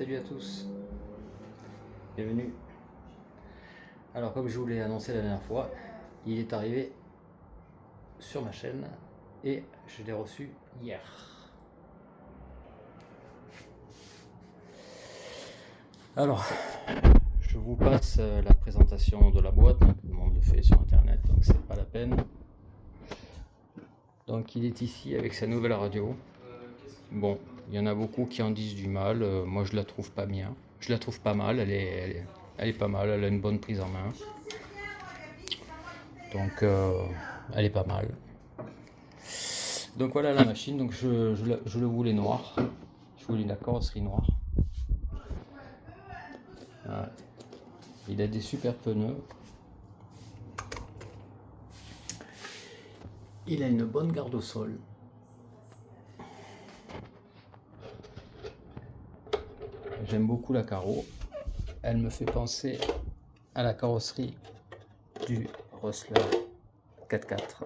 Salut à tous, bienvenue. Alors comme je vous l'ai annoncé la dernière fois, il est arrivé sur ma chaîne et je l'ai reçu hier. Alors, je vous passe la présentation de la boîte, donc tout le monde le fait sur internet, donc c'est pas la peine. Donc il est ici avec sa nouvelle radio. Bon, il y en a beaucoup qui en disent du mal, moi je la trouve pas bien. Je la trouve pas mal, elle est pas mal, elle a une bonne prise en main. Donc elle est pas mal. Donc voilà la machine, donc je le voulais noir. Je voulais la carrosserie noire. Voilà. Il a des super pneus. Il a une bonne garde au sol. J'aime beaucoup la carreau. Elle me fait penser à la carrosserie du Rustler 4x4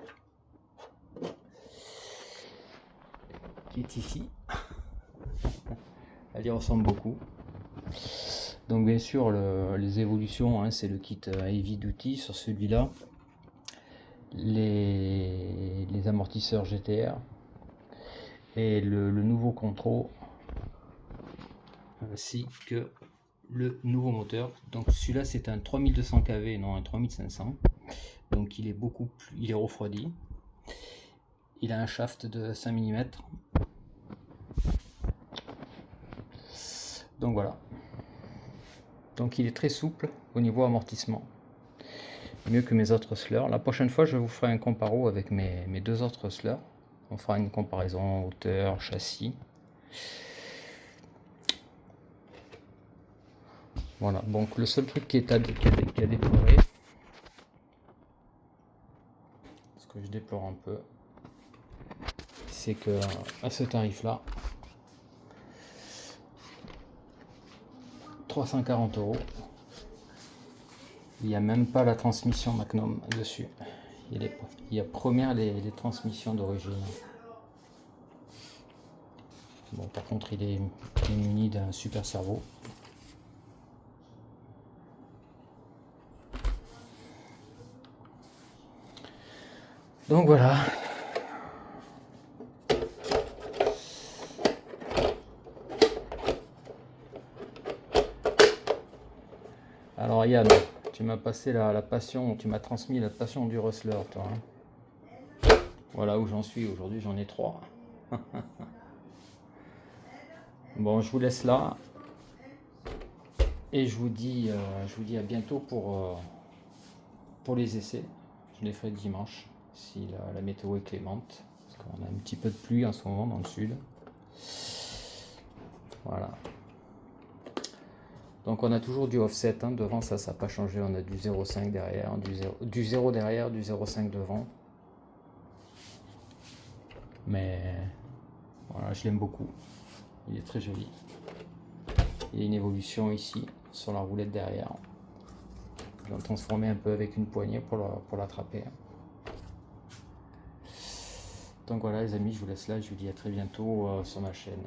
qui est ici. Elle y ressemble beaucoup. Donc bien sûr les évolutions, hein, c'est le kit Heavy Duty sur celui-là. Les amortisseurs GTR et le nouveau contrôle ainsi que le nouveau moteur. Donc celui-là c'est un 3200 kV, non un 3500. Donc il est beaucoup plus, il est refroidi. Il a un shaft de 5 mm. Donc voilà. Donc il est très souple au niveau amortissement. Mieux que mes autres Hustlers. La prochaine fois je vous ferai un comparo avec mes deux autres Hustlers. On fera une comparaison hauteur, châssis. Voilà, donc le seul truc qui a déploré, ce que je déplore un peu, c'est que à ce tarif là, 340 €, il n'y a même pas la transmission Magnum dessus. Il y a première les transmissions d'origine. Bon, par contre il est muni d'un super servo. Donc voilà. Alors Yann, tu m'as passé la passion, tu m'as transmis la passion du Rustler, toi. Hein. Voilà où j'en suis aujourd'hui, j'en ai 3. Bon, je vous laisse là. Et je vous dis à bientôt pour les essais. Je les ferai dimanche, si la météo est clémente. Parce qu'on a un petit peu de pluie en ce moment dans le sud. Voilà. Donc on a toujours du offset, hein. Devant ça n'a pas changé, on a du 0,5 derrière, du 0 derrière, du 0,5 devant. Mais voilà, je l'aime beaucoup, il est très joli. Il y a une évolution ici sur la roulette derrière. Je vais le transformer un peu avec une poignée pour l'attraper. Donc voilà les amis, je vous laisse là, je vous dis à très bientôt sur ma chaîne.